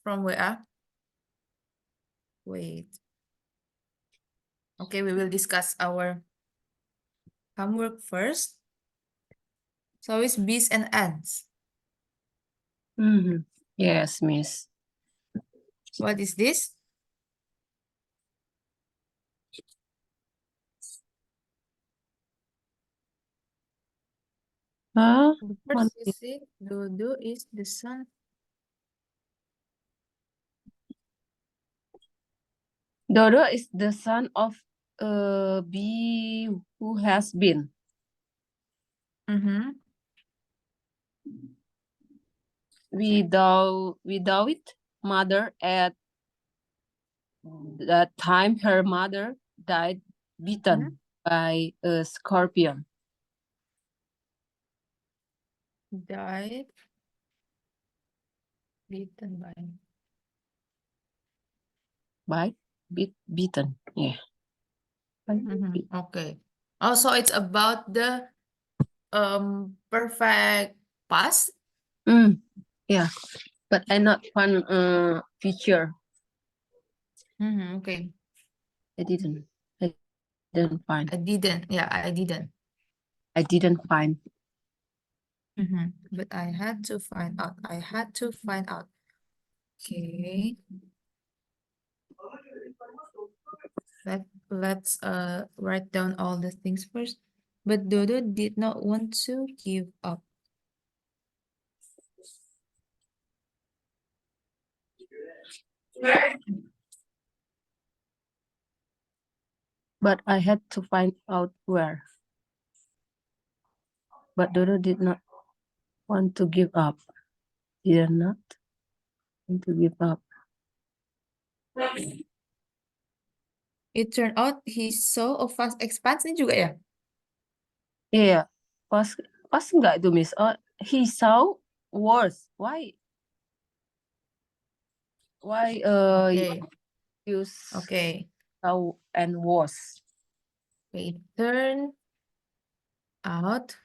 from WA? Wait. Okay, we will discuss our homework first. So it's bees and ants. Yes, Miss. What is this? Huh? First, you see, Dodo is the son. Dodo is the son of a bee who has been without mother at the time her mother died bitten by a scorpion. Died. Bitten by. Bitten. Yeah. Okay. Also, it's about the perfect past. Yeah. But I not find feature. Okay. I didn't find. I didn't. Yeah, I didn't. I didn't find. But I had to find out. I had to find out. Okay. Let's write down all the things first. But Dodo did not want to give up. But I had to find out where. But Dodo did not want to give up. Did not want to give up. It turned out he saw a fast expansion juga ya? Iya, pas enggak itu Miss? Oh, he saw worse. Why? Okay. Use Okay. saw and was? It turned out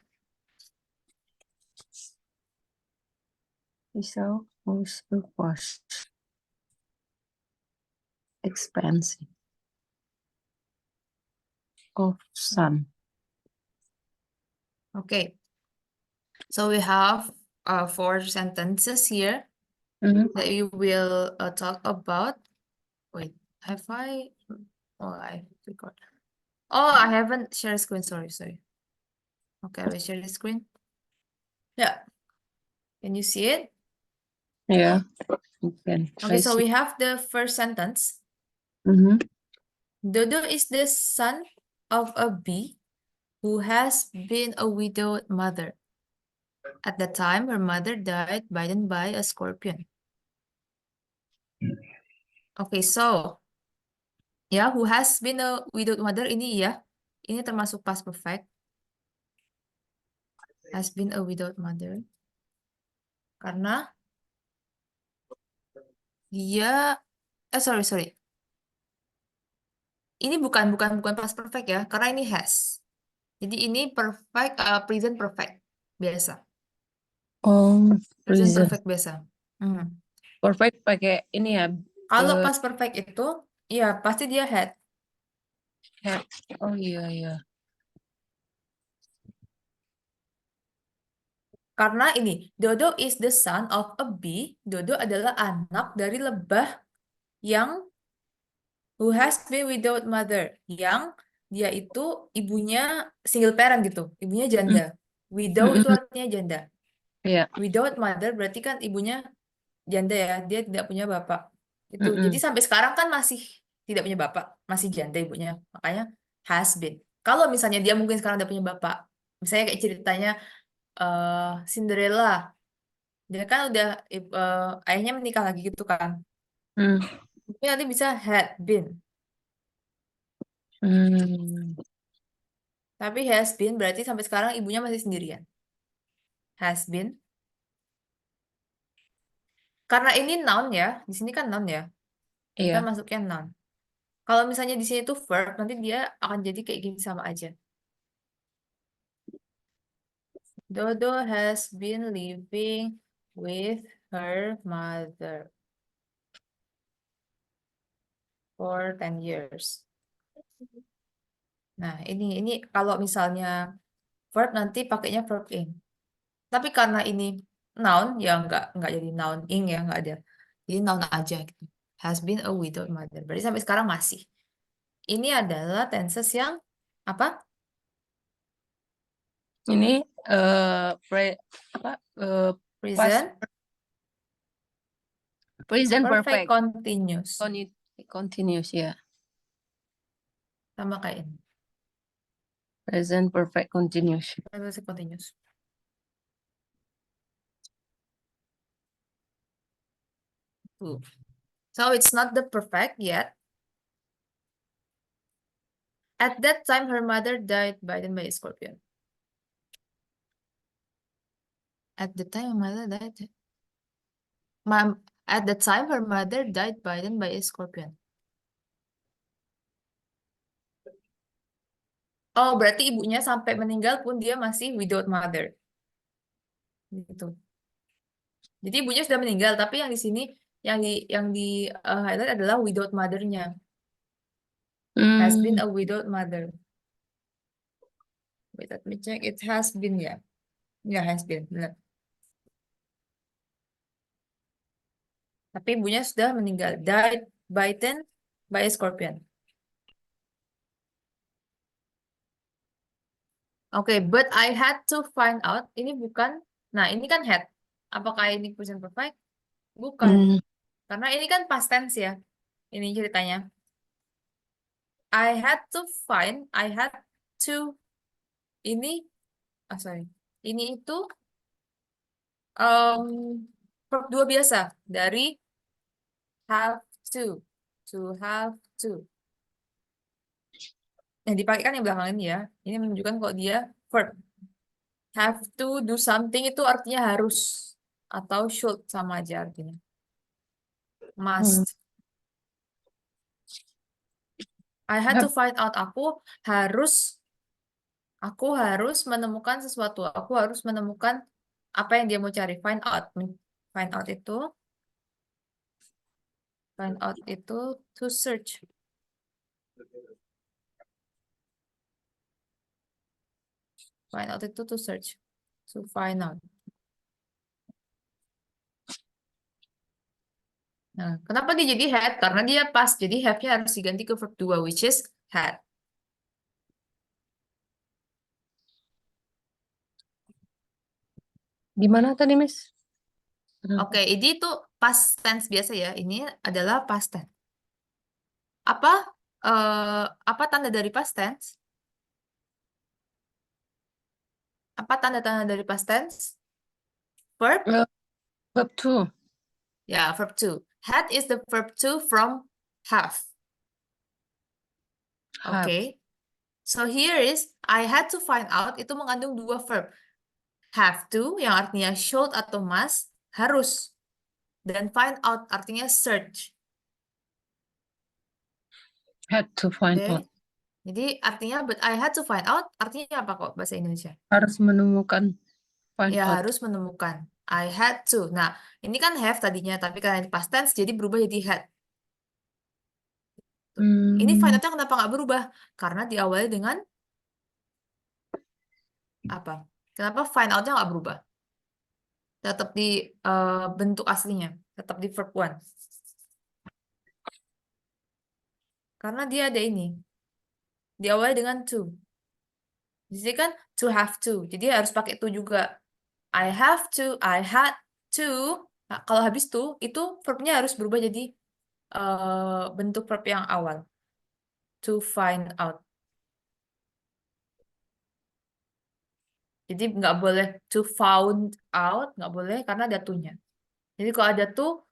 He saw was expensive of sun. okay. So we have 4 sentences here that we will talk about. Wait, have I? Oh, I forgot. Oh, I haven't shared screen. Sorry. Okay, I will share the screen. Yeah. Can you see it? Yeah. Okay. Okay, so we have the first sentence. Dodo is the son of a bee who has been a widowed mother. At the time, her mother died bitten by a scorpion. Okay, so ya, who has been a widowed mother ini ya, ini termasuk past perfect. Has been a widowed mother. Karena dia, sorry. Ini bukan past perfect ya, karena ini has. Jadi ini perfect, present perfect biasa. Oh, Present present perfect biasa. perfect pakai ini ya. Kalau past perfect itu, ya pasti dia had. Had. Oh iya. Karena ini, Dodo is the son of a bee. Dodo adalah anak dari lebah yang who has been without mother. Yang dia itu ibunya single parent gitu. Ibunya janda. Widow itu artinya janda. Iya. Without mother berarti kan ibunya janda ya. Dia tidak punya bapak. Itu. Jadi sampai sekarang kan masih tidak punya bapak. Masih janda ibunya. Makanya has been. Kalau misalnya dia mungkin sekarang udah punya bapak. Misalnya kayak ceritanya Cinderella. Dia kan udah ayahnya menikah lagi gitu kan. Mungkin nanti bisa had been. Tapi has been berarti sampai sekarang ibunya masih sendirian. Has been. Karena ini noun ya. Di sini kan noun ya. Kita Iya. masuknya noun. Kalau misalnya di sini tuh verb, nanti dia akan jadi kayak gini sama aja. Dodo has been living with her mother. for 10 years. Nah, ini kalau misalnya verb nanti pakainya verb ing. Tapi karena ini noun, ya nggak jadi noun ing ya, nggak ada. Jadi noun aja gitu. Has been a widowed mother. Berarti sampai sekarang masih. Ini adalah tenses yang apa? Ini Present present perfect perfect continuous. continuous ya. Sama kayak ini. Present perfect continuous. Perfect continuous. So it's not the perfect yet. At that time, her mother died bitten by a scorpion. At the time, her mother died. At the time, her mother died bitten by a scorpion. Oh, berarti ibunya sampai meninggal pun dia masih without mother. Gitu. Jadi ibunya sudah meninggal, tapi yang di sini yang di highlight adalah without mother-nya. Has been a widowed mother. Wait, let me check. It has been ya. Ya, has been. Benar. Tapi ibunya sudah meninggal. Died bitten by a scorpion. Oke, but I had to find out. Ini bukan. Nah, ini kan had. Apakah ini present perfect? Bukan. Karena ini kan past tense ya. Ini ceritanya. I had to find. I had to. Ini. Sorry. Ini itu verb 2 biasa. Dari have to. To have to. Yang dipakai kan yang belakang ini ya. Ini menunjukkan kok dia verb. Have to do something itu artinya harus. Atau should sama aja artinya. Must. I had to find out. Aku harus menemukan sesuatu. Aku harus menemukan apa yang dia mau cari. Find out. Find out itu to search. Find out itu to search. To find out. Nah, kenapa dia jadi had? Karena dia pas. Jadi have-nya harus diganti ke verb 2, which is had. Gimana tadi, Miss? Oke, ini tuh past tense biasa ya. Ini adalah past tense. Apa tanda dari past tense? Apa tanda-tanda dari past tense? Verb? Verb to. Ya, verb to. Had is the verb to from have. Oke. So here is I had to find out itu mengandung dua verb. Have to yang artinya should atau must, harus. Dan find out artinya search. Had to find Oke. out. Jadi artinya but I had to find out artinya apa kok bahasa Indonesia? Harus menemukan. Find Ya, out. harus menemukan. I had to. Nah, ini kan have tadinya, tapi karena ini past tense jadi berubah jadi had. Ini find out-nya kenapa nggak berubah? Karena diawali dengan apa? Kenapa find out-nya nggak berubah? Tetap di bentuk aslinya, tetap di verb one. Karena dia ada ini. Diawali dengan to. Jadi kan to have to. Jadi harus pakai to juga. I have to, I had to. Nah, kalau habis to, itu verbnya harus berubah jadi bentuk verb yang awal. To find out. Jadi nggak boleh to found out, nggak boleh karena ada to-nya. Jadi kalau ada to,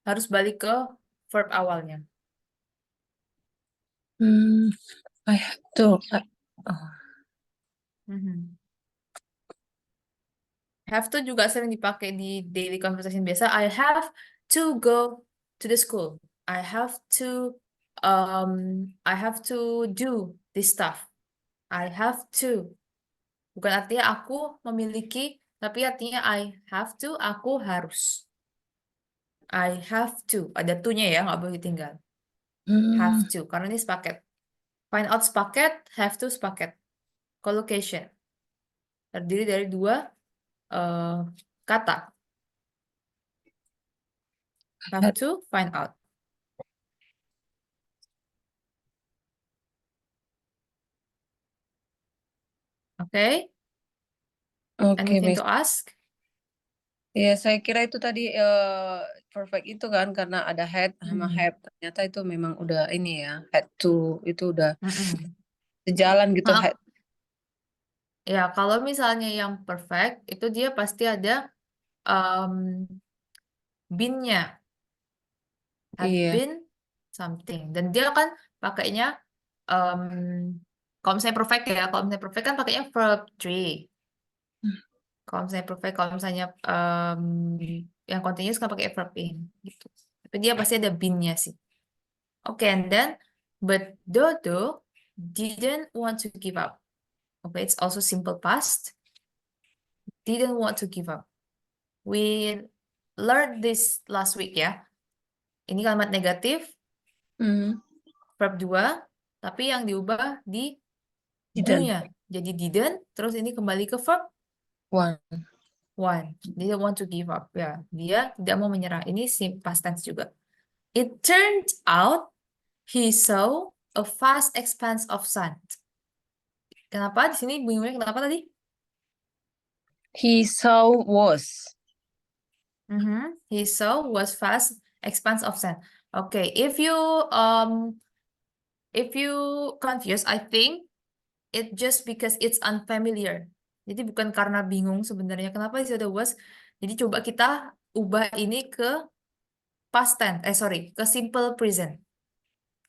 harus balik ke verb awalnya. I have to. Have to juga sering dipakai di daily conversation biasa. I have to go to the school. I have to do this stuff. I have to. Bukan artinya aku memiliki, tapi artinya I have to, aku harus. I have to. Ada to-nya ya, nggak boleh ditinggal. Have to, karena ini sepaket. Find out sepaket, have to sepaket. Collocation. Terdiri dari dua kata. Have to, find out. Oke? Oke, Anything Miss. to ask? Ya, saya kira itu tadi perfect itu kan karena ada had sama have. Ternyata itu memang udah ini ya, had to itu udah sejalan gitu Nah, had. ya, kalau misalnya yang perfect, itu dia pasti ada been-nya. Have Iya. been something. Dan dia kan pakainya, kalau misalnya perfect ya, kalau misalnya perfect kan pakainya verb 3. Kalau misalnya perfect, kalau misalnya yang continuous kan pakai verb in. Gitu. Tapi dia pasti ada been-nya sih. Oke, and then, but Dodo didn't want to give up. Okay, it's also simple past. Didn't want to give up. We learned this last week ya. Ini kalimat negatif, verb 2, tapi yang diubah di Didn't. do-nya. Jadi didn't, terus ini kembali ke verb One. 1. Didn't want to give up. Ya, dia tidak mau menyerah. Ini past tense juga. It turned out he saw a vast expanse of sand. Kenapa di sini bingungnya kenapa tadi? He saw was. He saw was vast expanse of sand. Okay, if you confused, I think it just because it's unfamiliar. Jadi bukan karena bingung sebenarnya kenapa sih ada was. Jadi coba kita ubah ini ke past tense, sorry, ke simple present.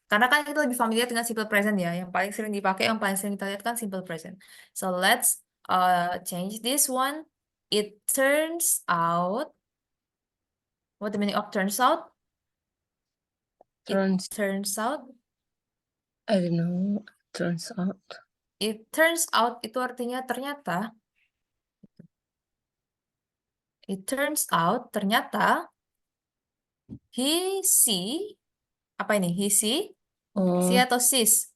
Karena kan kita lebih familiar dengan simple present ya. Yang paling sering dipakai, yang paling sering kita lihat kan simple present. So let's change this one. It turns out. What the meaning of turns out? Turns. It turns out. I don't know. Turns out. It turns out itu artinya ternyata. It turns out ternyata he see apa ini? He see? See Oh. atau sis?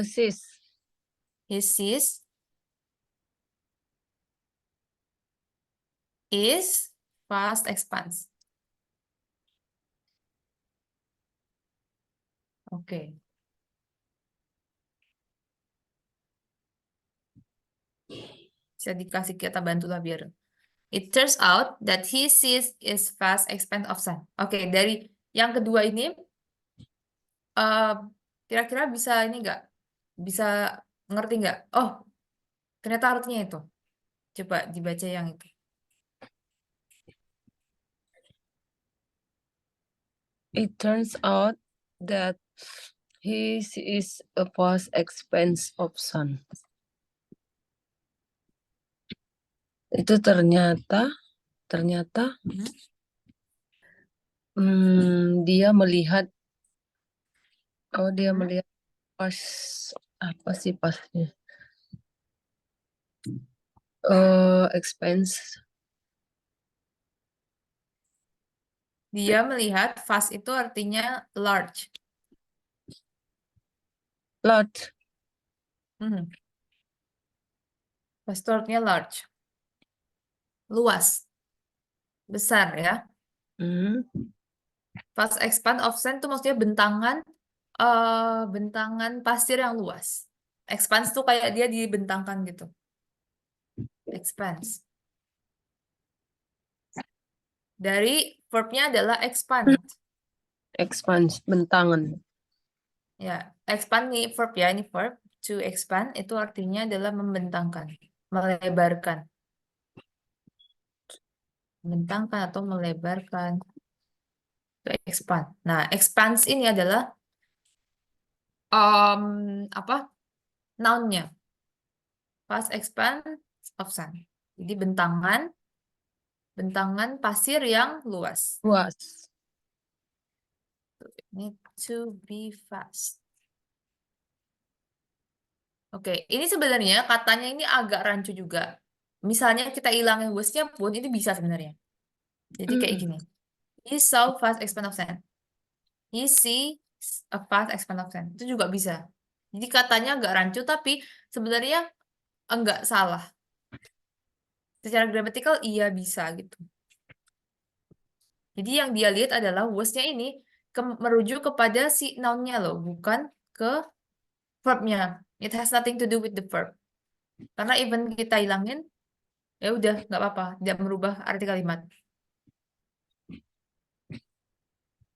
Sis. He sees is fast expanse. Oke. Bisa dikasih kita bantulah biar. It turns out that he sees is fast expanse of sun. Oke, dari yang kedua ini kira-kira bisa ini nggak? Bisa ngerti nggak? Oh, ternyata artinya itu. Coba dibaca yang itu. It turns out that his is a vast expanse of sun. Itu ternyata dia melihat melihat pas apa sih pasnya expense. Dia melihat vast itu artinya large. Lot. Vast itu artinya large. Luas. Besar ya. Vast expanse of sand itu maksudnya bentangan pasir yang luas. Expanse tuh kayak dia dibentangkan gitu. Expanse. Dari verbnya adalah expand. Expand, bentangan. Ya, expand nih verb ya, ini verb. To expand itu artinya adalah membentangkan, melebarkan. Membentangkan atau melebarkan. To expand. Nah, expanse ini adalah apa? Noun-nya. Past expanse of sun. Jadi bentangan pasir yang luas. Luas. Need to be fast. Oke, ini sebenarnya katanya ini agak rancu juga. Misalnya kita hilangin was-nya pun ini bisa sebenarnya. Jadi kayak gini. He saw fast expanse of sand. He sees a past expanse of 10. Itu juga bisa. Jadi katanya agak rancu, tapi sebenarnya enggak salah. Secara gramatikal iya bisa gitu. Jadi yang dia lihat adalah was-nya ini merujuk kepada si noun-nya loh, bukan ke verb-nya. It has nothing to do with the verb. Karena even kita hilangin, ya udah nggak apa-apa, tidak merubah arti kalimat.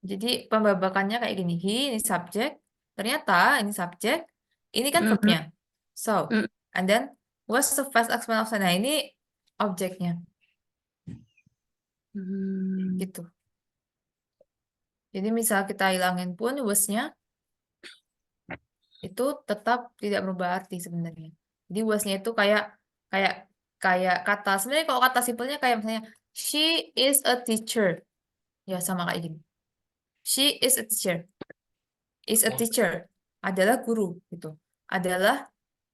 Jadi pembabakannya kayak gini. He ini subjek, ternyata ini subjek, ini kan verb-nya. So, and then what's the past expanse of? Nah, ini objeknya. Gitu. Jadi misal kita hilangin pun was-nya, itu tetap tidak berubah arti sebenarnya. Jadi was-nya itu kayak kayak kayak kata. Sebenarnya kalau kata simpelnya kayak misalnya she is a teacher. Ya sama kayak gini. She is a teacher. Is a teacher adalah guru gitu. Adalah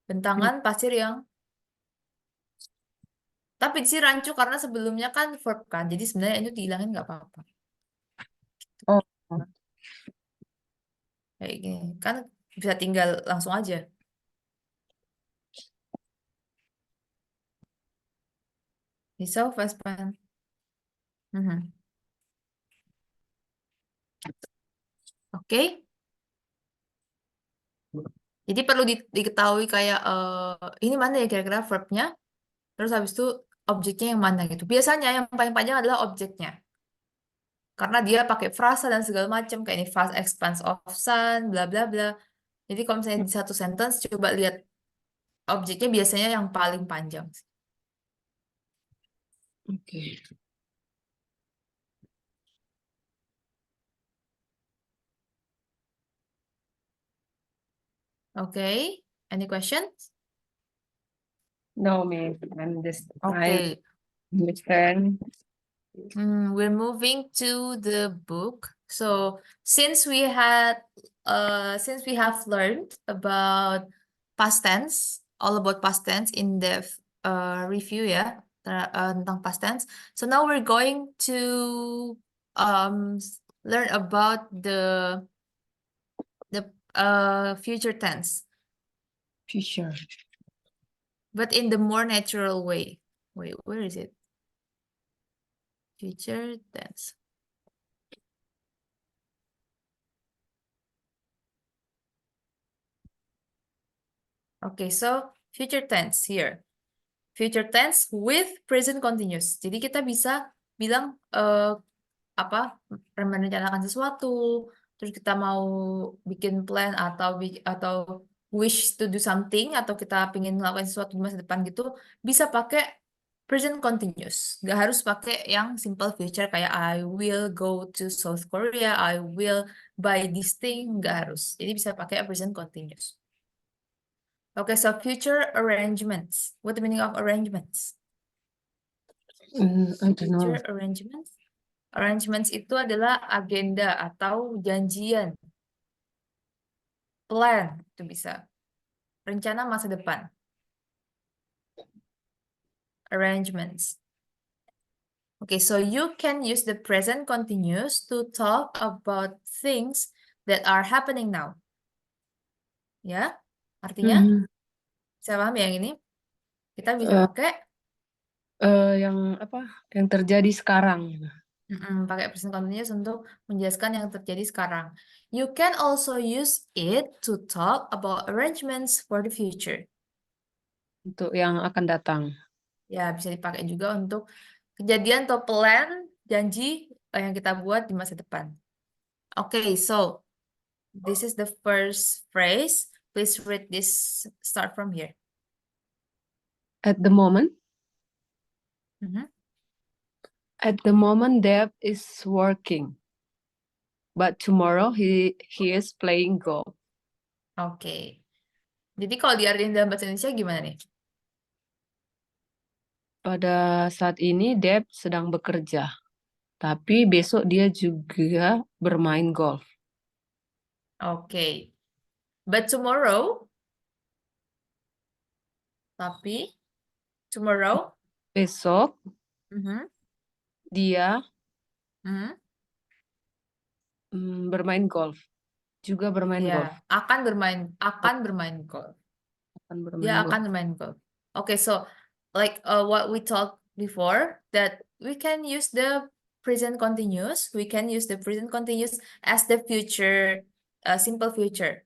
bentangan pasir yang tapi di sini rancu karena sebelumnya kan verb kan. Jadi sebenarnya itu dihilangin nggak apa-apa. Oh. Kayak gini. Kan bisa tinggal langsung aja. Bisa fast pen. Oke. Jadi perlu diketahui kayak ini mana ya kira-kira verbnya. Terus habis itu objeknya yang mana gitu. Biasanya yang paling panjang adalah objeknya. Karena dia pakai frasa dan segala macam kayak ini fast expanse of sun, bla bla bla. Jadi kalau misalnya di satu sentence coba lihat objeknya biasanya yang paling panjang. Oke. Okay, any questions? No, Miss. I'm just Okay. understand. We're moving to the book. So since we have learned about past tense, all about past tense in the review ya tentang past tense. So now we're going to learn about the future tense, Future. but in the more natural way. Wait, where is it? Future tense. Okay, so future tense here. Future tense with present continuous. Jadi kita bisa bilang merencanakan sesuatu, terus kita mau bikin plan atau wish to do something atau kita pengen melakukan sesuatu di masa depan gitu, bisa pakai present continuous. Nggak harus pakai yang simple future kayak I will go to South Korea, I will buy this thing, nggak harus. Jadi bisa pakai present continuous. Okay, so future arrangements. What the meaning of arrangements? I don't know. Future arrangements. Arrangements itu adalah agenda atau janjian. Plan itu bisa. Rencana masa depan. Arrangements. Okay, so you can use the present continuous to talk about things that are happening now. Ya, artinya bisa paham ya yang ini? Kita bisa pakai yang apa? Yang terjadi sekarang. pakai present continuous untuk menjelaskan yang terjadi sekarang. You can also use it to talk about arrangements for the future. Untuk yang akan datang. Ya, bisa dipakai juga untuk kejadian atau plan, janji yang kita buat di masa depan. Okay, so this is the first phrase. Please read this, start from here. At the moment, Deb is working, but tomorrow he is playing golf. Oke. Jadi kalau diartikan dalam bahasa Indonesia gimana nih? Pada saat ini Deb sedang bekerja, tapi besok dia juga bermain golf. Oke. But tomorrow, tapi tomorrow, besok dia bermain golf. Juga bermain golf. Ya, akan bermain golf. Akan Dia bermain golf. akan bermain golf. Okay, so like what we talked before, that we can use the present continuous. We can use the present continuous as the future, simple future.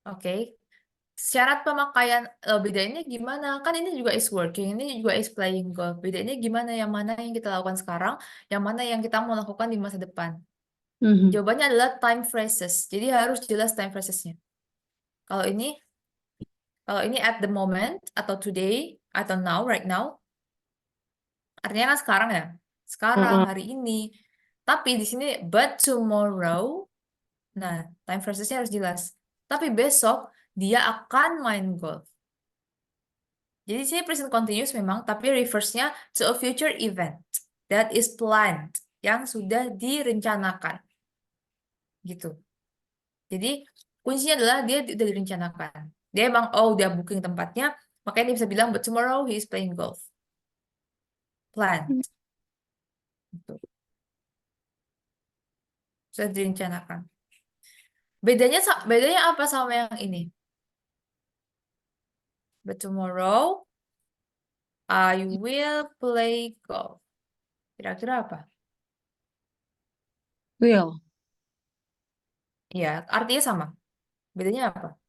Oke. Syarat pemakaian bedainnya gimana? Kan ini juga is working, ini juga is playing golf. Bedainnya gimana? Yang mana yang kita lakukan sekarang, yang mana yang kita mau lakukan di masa depan? Jawabannya adalah time phrases. Jadi harus jelas time phrasesnya. Kalau ini at the moment atau today atau now, right now, artinya kan sekarang ya. Sekarang, hari ini. Tapi di sini but tomorrow, nah time phrasesnya harus jelas. Tapi besok dia akan main golf. Jadi sini present continuous memang, tapi reverse-nya to a future event that is planned, yang sudah direncanakan. Gitu. Jadi kuncinya adalah dia udah direncanakan. Dia emang udah booking tempatnya, makanya dia bisa bilang but tomorrow he is playing golf. Planned. Gitu. Sudah direncanakan. Bedanya apa sama yang ini? But tomorrow I will play golf. Kira-kira apa? Will. Ya, artinya sama. Bedanya apa?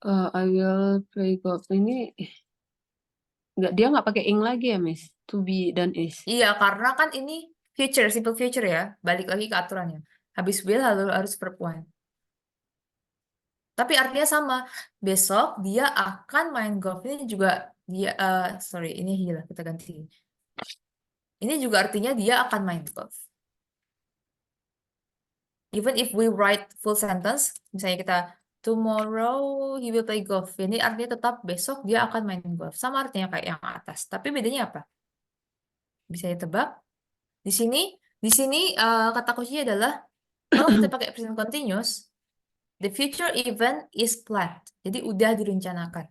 I will play golf. Ini dia nggak pakai ing lagi ya, Miss? To be dan is. Iya, karena kan ini future, simple future ya. Balik lagi ke aturannya. Habis will harus verb one. Tapi artinya sama. Besok dia akan main golf. Ini juga dia sorry, ini hilang, kita ganti. Ini juga artinya dia akan main golf. Even if we write full sentence, misalnya kita tomorrow he will play golf. Ini artinya tetap besok dia akan main golf. Sama artinya kayak yang atas. Tapi bedanya apa? Bisa ditebak? Di sini kata kuncinya adalah kalau kita pakai present continuous, the future event is planned. Jadi udah direncanakan.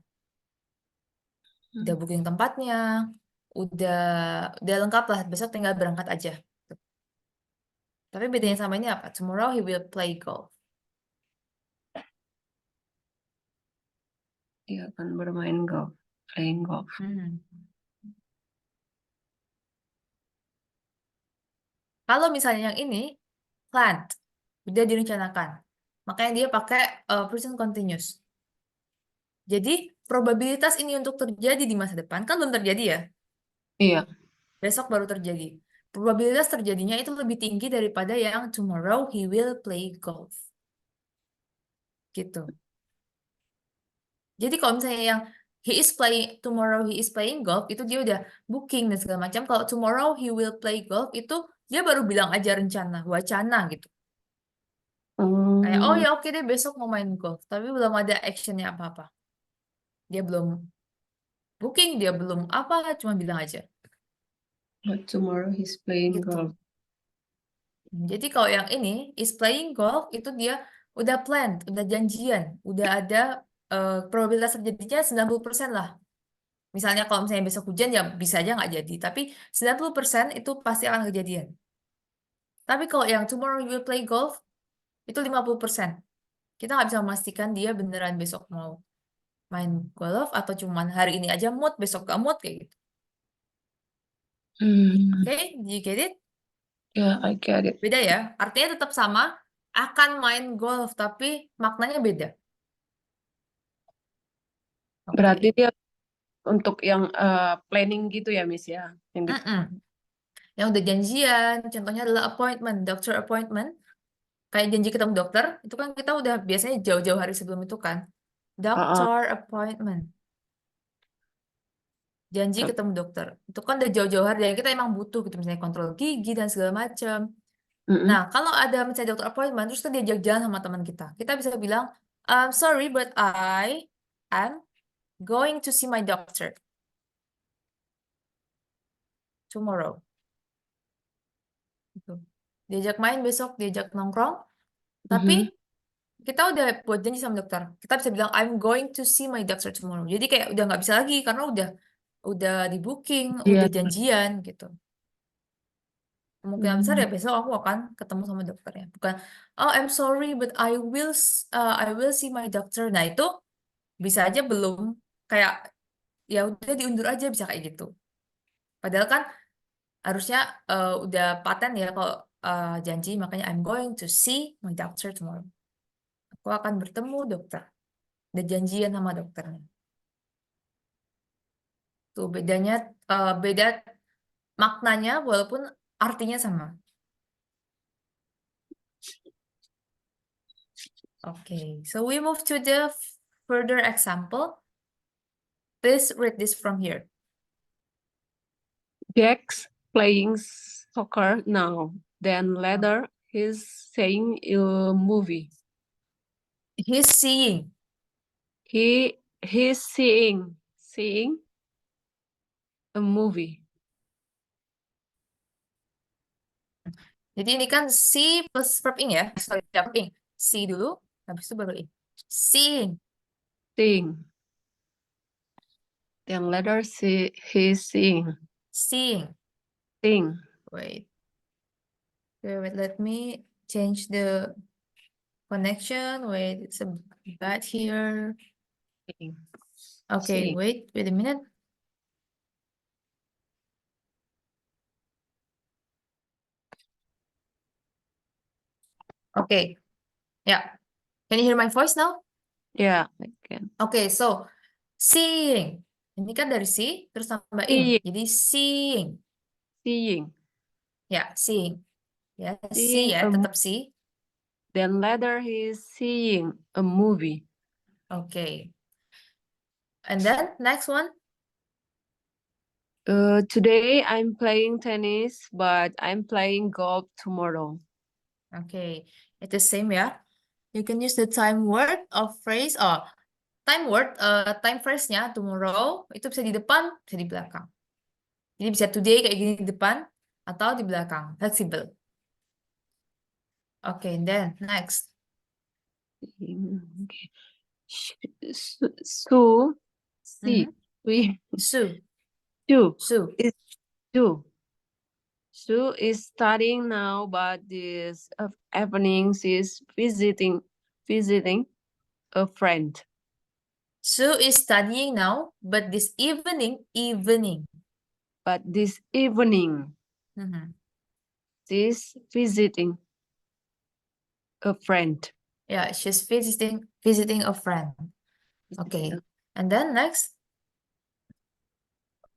Udah booking tempatnya, udah lengkap lah. Besok tinggal berangkat aja. Tapi bedanya sama ini apa? Tomorrow he will play golf. Dia akan bermain golf. Playing golf. Kalau misalnya yang ini, planned. Udah direncanakan. Makanya dia pakai present continuous. Jadi, probabilitas ini untuk terjadi di masa depan kan belum terjadi ya. Iya. Besok baru terjadi. Probabilitas terjadinya itu lebih tinggi daripada yang tomorrow he will play golf. Gitu. Jadi kalau misalnya yang tomorrow he is playing golf, itu dia udah booking dan segala macam. Kalau tomorrow he will play golf, itu dia baru bilang aja rencana, wacana gitu. Kayak, oh ya oke deh besok mau main golf. Tapi belum ada actionnya apa-apa. Dia belum booking, dia belum apa, cuma bilang aja. But tomorrow he's playing Gitu. golf. Jadi kalau yang ini is playing golf itu dia udah planned, udah janjian, udah ada probabilitas terjadinya 90% lah. Misalnya kalau misalnya besok hujan ya bisa aja nggak jadi, tapi 90% itu pasti akan kejadian. Tapi kalau yang tomorrow you will play golf itu 50%. Kita nggak bisa memastikan dia beneran besok mau main golf atau cuman hari ini aja mood, besok gak mood kayak gitu. Oke, you get it? Yeah, I get it. Beda ya, artinya tetap sama, akan main golf, tapi maknanya beda. Berarti dia untuk yang planning gitu ya, Miss ya? Yang udah janjian, contohnya adalah appointment, doctor appointment. Kayak janji ketemu dokter, itu kan kita udah biasanya jauh-jauh hari sebelum itu kan. Doctor appointment. Janji ketemu dokter. Itu kan udah jauh-jauh hari, dan kita emang butuh gitu, misalnya kontrol gigi dan segala macam. Nah, kalau ada misalnya dokter appointment, terus kita diajak jalan sama teman kita bisa bilang, sorry, but I am going to see my doctor tomorrow. Gitu. Diajak main besok, diajak nongkrong, tapi kita udah buat janji sama dokter. Kita bisa bilang, I'm going to see my doctor tomorrow. Jadi kayak udah nggak bisa lagi, karena udah udah di booking, Iya. udah janjian gitu. Kemungkinan besar ya besok aku akan ketemu sama dokternya. Bukan, oh I'm sorry but I will see my doctor. Nah itu bisa aja belum, kayak ya udah diundur aja, bisa kayak gitu. Padahal kan harusnya udah paten ya kalau janji, makanya I'm going to see my doctor tomorrow. Aku akan bertemu dokter. Ada janjian sama dokternya. Tuh bedanya, beda maknanya walaupun artinya sama. Okay, so we move to the further example. Please read this from here. Jack's playing soccer now. Then later, he's seeing a movie. He's seeing. He's seeing a movie. Jadi ini kan see plus verb ing ya. Sorry, verb ing. See dulu, habis itu baru ing. Seeing. Seeing. Then later, he's seeing. Seeing. Seeing. Wait. Wait, let me change the connection. Wait, it's a bad here. Seeing. Okay, Seeing. wait a minute. Okay, yeah. Can you hear my voice now? Yeah, I can. Okay, so seeing. Ini kan dari see, terus tambah ing. Seeing. Jadi seeing. Seeing. Ya, seeing. Ya, see Seeing ya, tetap see. Then later, he's seeing a movie. Okay. And then next one. Today I'm playing tennis, but I'm playing golf tomorrow. Okay, it's the same ya. You can use the time word or phrase. Oh, time word, time phrase-nya tomorrow itu bisa di depan, bisa di belakang. Jadi bisa today kayak gini di depan atau di belakang, fleksibel. Okay, then next. Okay. Sue, see, we, Sue. Sue Sue. is Sue. Sue is studying now, but this evening she's visiting a friend. Sue is studying now, but this evening, But this evening, she's visiting a friend. Yeah, she's visiting a friend. Okay, and then next.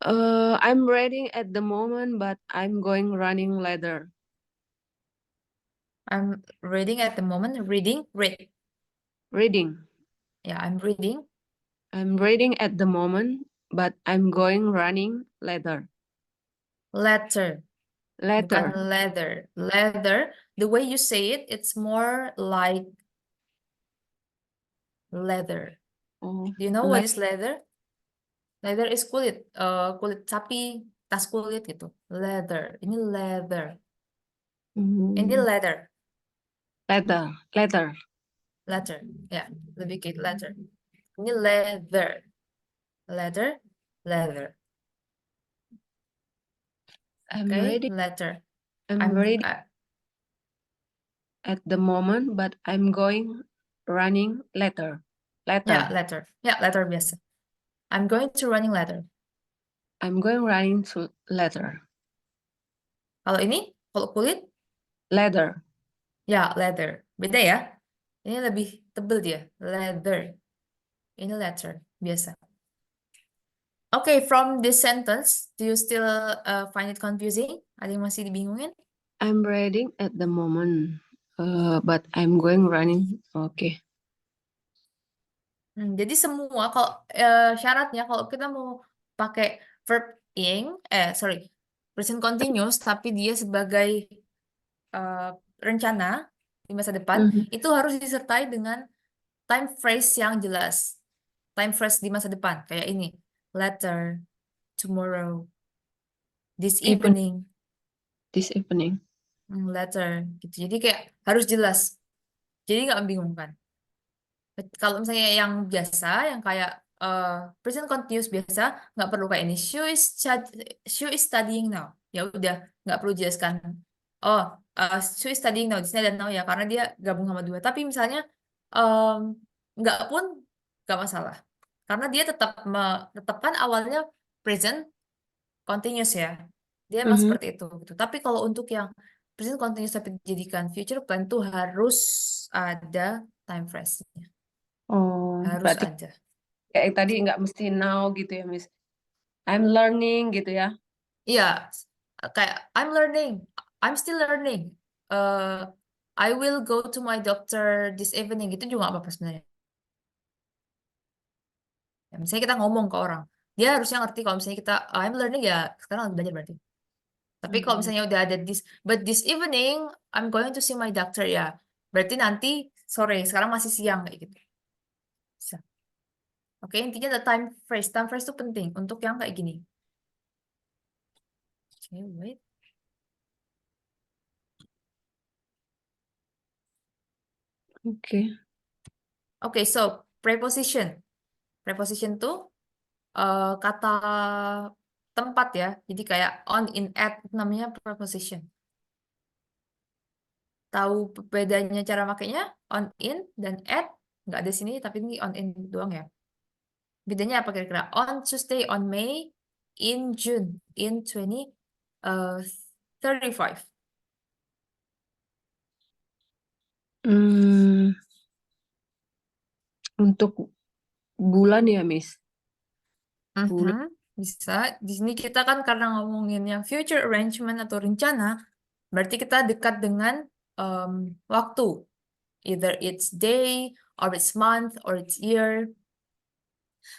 I'm reading at the moment, but I'm going running later. I'm reading at the moment. Reading, read. Reading. Yeah, I'm reading. I'm reading at the moment, but I'm going running later. Letter. Later. Bukan leather. Leather, the way you say it, it's more like leather. Oh, Do you know what is leather? Leather is kulit, kulit sapi, tas kulit gitu. Leather. Ini leather. Ini leather. Leather. Leather. Leather. Ya, lebih kayak leather. Ini leather. Leather. Leather. I'm Okay, ready. leather. I'm ready at the moment, but I'm going running later. Ya, leather. Ya, leather biasa. I'm going to running leather. I'm going running to leather. Kalau ini, kalau kulit, Leather. ya, leather. Beda ya. Ini lebih tebel dia. Leather. Ini letter. Biasa. Okay, from this sentence, do you still find it confusing? Ada yang masih dibingungin? I'm reading at the moment, but I'm going running. Okay. Jadi semua kalau syaratnya kalau kita mau pakai verb ing, present continuous, tapi dia sebagai rencana di masa depan, itu harus disertai dengan time phrase yang jelas. Time phrase di masa depan, kayak ini. Later, tomorrow, this evening. This evening. Later, gitu. Jadi kayak harus jelas. Jadi nggak membingungkan. Kalau misalnya yang biasa, yang kayak present continuous biasa, nggak perlu kayak ini. She is studying now. Ya udah, nggak perlu jelaskan. Oh, she is studying now. Di sini ada now ya, karena dia gabung sama dua. Tapi misalnya nggak pun nggak masalah, karena dia tetap kan awalnya present continuous ya. Dia emang seperti itu gitu. Tapi kalau untuk yang present continuous tapi dijadikan future plan tuh harus ada time phrase-nya. Oh, Harus berarti ada. kayak yang tadi nggak mesti now gitu ya, Miss. I'm learning gitu ya. Iya, kayak I'm learning, I'm still learning. I will go to my doctor this evening, gitu juga nggak apa-apa sebenarnya. Ya, misalnya kita ngomong ke orang, dia harusnya ngerti kalau misalnya kita I'm learning ya sekarang lagi belajar berarti. Tapi kalau misalnya udah ada but this evening I'm going to see my doctor ya, berarti nanti sore, sekarang masih siang kayak gitu. Bisa. Oke, intinya ada time phrase. Time phrase itu penting untuk yang kayak gini. Oke, wait. Oke. Oke, so preposition. Preposition tuh kata tempat ya. Jadi kayak on, in, at namanya preposition. Tahu bedanya cara makainya? On, in, dan at. Nggak ada sini, tapi ini on, in doang ya. Bedanya apa kira-kira? On Tuesday, on May, in June, in 2035. Untuk bulan ya, Miss. Bulan. Bisa. Di sini kita kan karena ngomongin yang future arrangement atau rencana, berarti kita dekat dengan waktu. Either it's day, or it's month, or it's year.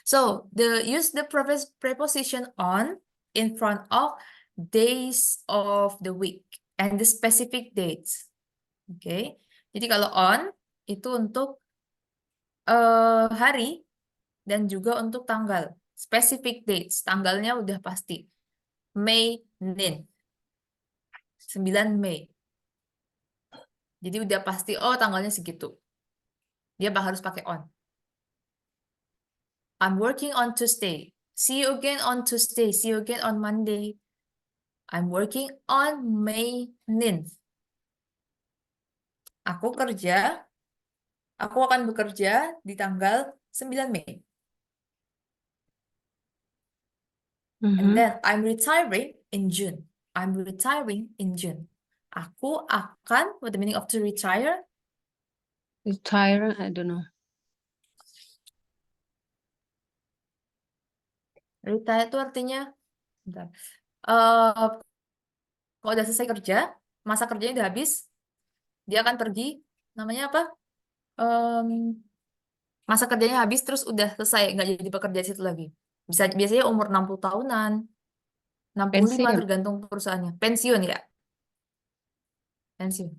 So, use the preposition on in front of days of the week and the specific dates. Oke. Okay? Jadi kalau on itu untuk hari dan juga untuk tanggal. Specific dates, tanggalnya udah pasti. May, Nin. 9 Mei. Jadi udah pasti, oh tanggalnya segitu. Dia harus pakai on. I'm working on Tuesday. See you again on Tuesday. See you again on Monday. I'm working on May 9th. Aku akan bekerja di tanggal 9 Mei. And then I'm retiring in June. I'm retiring in June. Aku akan, what the meaning of to retire? Retire, I don't know. Retire itu artinya, bentar. Kalau udah selesai kerja, masa kerjanya udah habis, dia akan pergi, namanya apa? Masa kerjanya habis terus udah selesai, nggak jadi bekerja di situ lagi. Biasanya umur 60 tahunan, 65 Pensiun. tergantung perusahaannya. Pensiun ya, pensiun.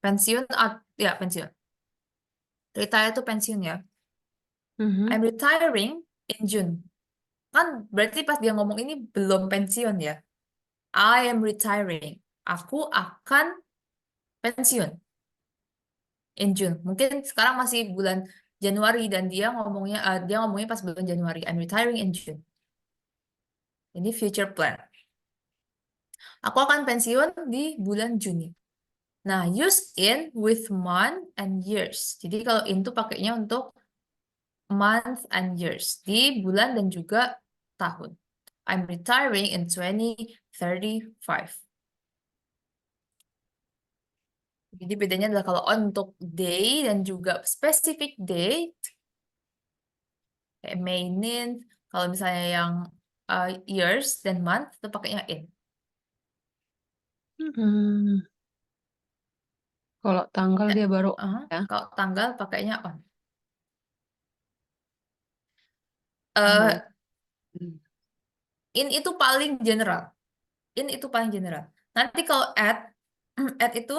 Pensiun, ya pensiun. Retire itu pensiun ya. I'm retiring in June. Kan berarti pas dia ngomong ini belum pensiun ya. I am retiring. Aku akan pensiun in June. Mungkin sekarang masih bulan Januari dan dia ngomongnya pas bulan Januari. I'm retiring in June. Ini future plan. Aku akan pensiun di bulan Juni. Nah, use in with month and years. Jadi kalau in tuh pakainya untuk month and years. Di bulan dan juga tahun. I'm retiring in 2035. Jadi bedanya adalah kalau on untuk day dan juga specific date, kayak May, Nin. Kalau misalnya yang years dan month, itu pakainya in. Kalau tanggal dia baru ya. Kalau tanggal pakainya on. In itu paling general. In itu paling general. Nanti kalau at itu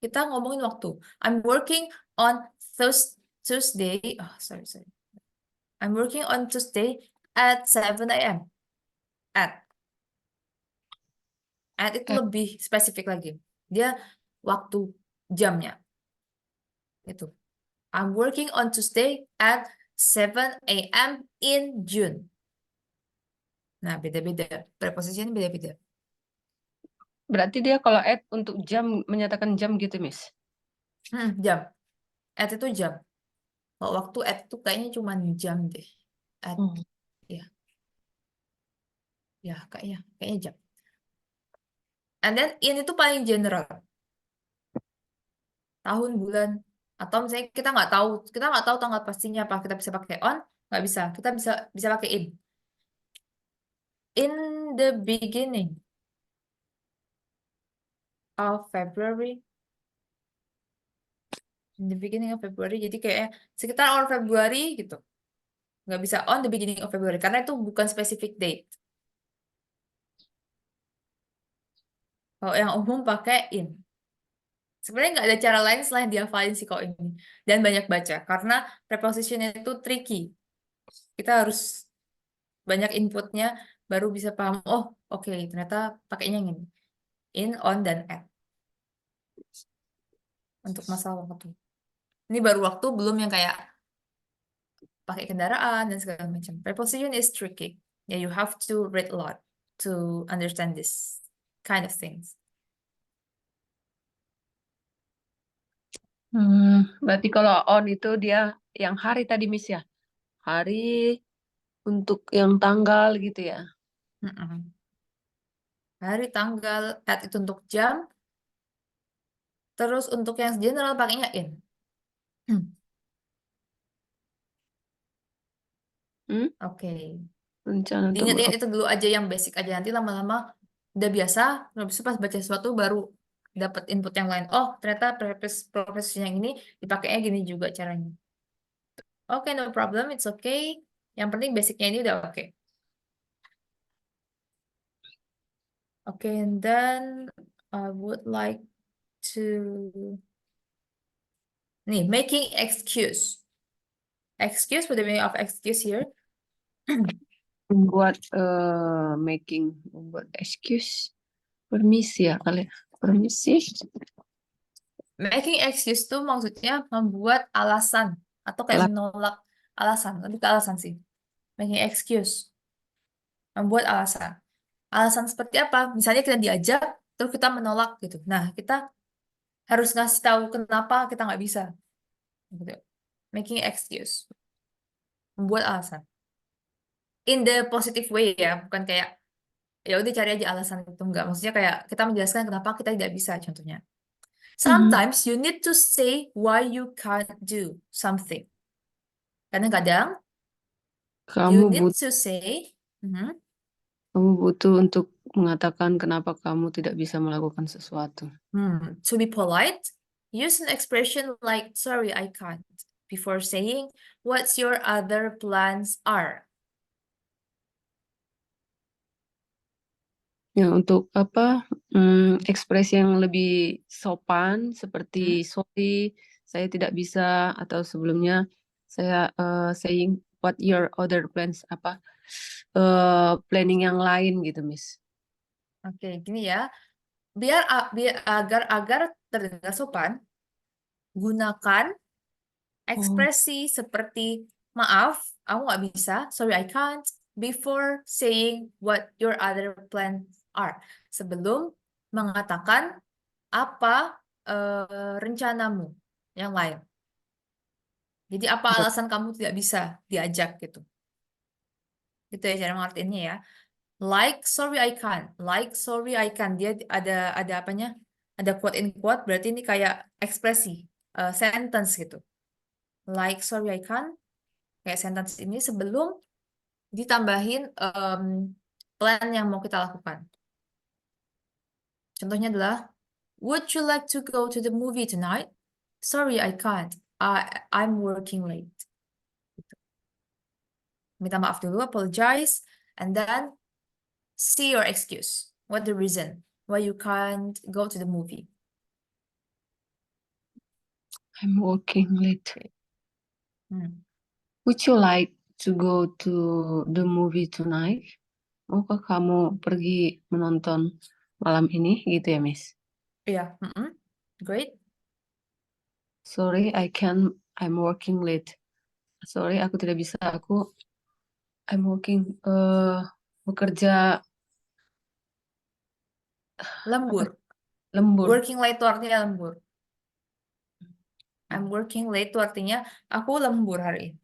kita ngomongin waktu. I'm working on Tuesday. Oh, sorry. I'm working on Tuesday at 7 a.m. At itu lebih spesifik lagi. Dia waktu jamnya. Itu. I'm working on Tuesday at 7 a.m. in June. Nah, beda-beda. Preposition beda-beda. Berarti dia kalau at untuk jam, menyatakan jam gitu, Miss? Jam. At itu jam. Kalau waktu at itu kayaknya cuma jam deh. At, ya. Ya, kayaknya jam. And then in itu paling general. Tahun, bulan. Atau misalnya kita nggak tahu tanggal pastinya apa. Kita bisa pakai on, nggak bisa. Kita bisa pakai in. In the beginning of February. In the beginning of February. Jadi kayak sekitar awal Februari gitu. Nggak bisa on the beginning of February. Karena itu bukan specific date. Kalau yang umum pakai in. Sebenarnya nggak ada cara lain selain dihafalin sih kalau ini. Dan banyak baca. Karena prepositionnya itu tricky. Kita harus banyak inputnya baru bisa paham. Oh, oke, ternyata pakainya yang ini. In, on, dan at. Untuk masalah waktu. Ini baru waktu, belum yang kayak pakai kendaraan dan segala macam. Preposition is tricky. Yeah, you have to read a lot to understand this kind of things. Berarti kalau on itu dia yang hari tadi, Miss ya? Hari untuk yang tanggal gitu ya? Hari, tanggal, at itu untuk jam. Terus untuk yang general pakainya in. Oke. Rencana untuk Diingat-ingat itu dulu aja yang basic aja. Nanti lama-lama udah biasa. Habis itu pas baca sesuatu baru dapat input yang lain. Oh, ternyata profesi yang ini dipakainya gini juga caranya. Oke, no problem. It's okay. Yang penting basicnya ini udah oke. Oke, and then I would like to making excuse. Excuse, what the meaning of excuse here? Membuat excuse, permisi ya kali, permisi. Making excuse tuh maksudnya membuat alasan atau kayak menolak alasan, lebih ke alasan sih. Making excuse, membuat alasan. Alasan seperti apa? Misalnya kita diajak, terus kita menolak gitu. Nah, kita harus ngasih tahu kenapa kita nggak bisa. Gitu. Making excuse, membuat alasan. In the positive way ya, bukan kayak ya udah cari aja alasan itu, enggak. Maksudnya kayak kita menjelaskan kenapa kita tidak bisa contohnya. Sometimes you need to say why you can't do something. Kadang-kadang you need to say kamu butuh untuk mengatakan kenapa kamu tidak bisa melakukan sesuatu. To be polite, use an expression like sorry I can't before saying what's your other plans are. Ya, untuk apa ekspresi yang lebih sopan seperti sorry, saya tidak bisa, atau sebelumnya saya saying what your other plans, apa planning yang lain gitu, Miss. Oke, gini ya. Biar agar terdengar sopan, gunakan ekspresi seperti maaf, aku nggak bisa, sorry I can't, before saying what your other plans are. Sebelum mengatakan apa rencanamu yang lain. Jadi apa alasan kamu tidak bisa diajak gitu. Gitu ya cara mengartiinnya ya. Like sorry I can't. Like sorry I can't. Dia ada apanya? Ada quote in quote, berarti ini kayak ekspresi, sentence gitu. Like sorry I can't. Kayak sentence ini sebelum ditambahin plan yang mau kita lakukan. Contohnya adalah, would you like to go to the movie tonight? Sorry, I can't. I'm working late. Minta maaf dulu, apologize, and then see your excuse. What the reason why you can't go to the movie? I'm working late. Would you like to go to the movie tonight? Maukah kamu pergi menonton malam ini gitu ya, Miss? Iya, great. Sorry, I can't I'm working late. Sorry, aku tidak bisa. I'm working bekerja Lembur. lembur. Working late itu artinya lembur. I'm working late itu artinya aku lembur hari ini.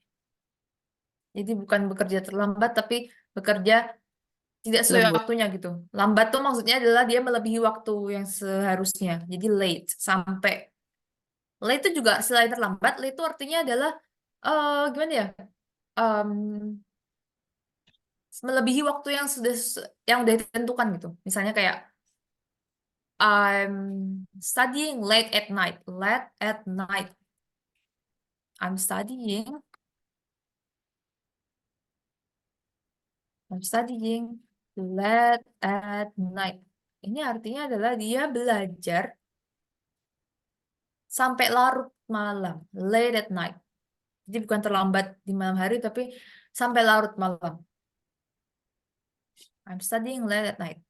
Jadi bukan bekerja terlambat, tapi bekerja tidak sesuai Lembur. waktunya gitu. Lambat tuh maksudnya adalah dia melebihi waktu yang seharusnya. Jadi late, sampai. Late itu juga selain terlambat, late itu artinya adalah gimana ya? Em, melebihi waktu yang udah ditentukan gitu. Misalnya kayak I'm studying late at night. Late at night. I'm studying. I'm studying late at night. Ini artinya adalah dia belajar sampai larut malam. Late at night. Jadi bukan terlambat di malam hari, tapi sampai larut malam. I'm studying late at night.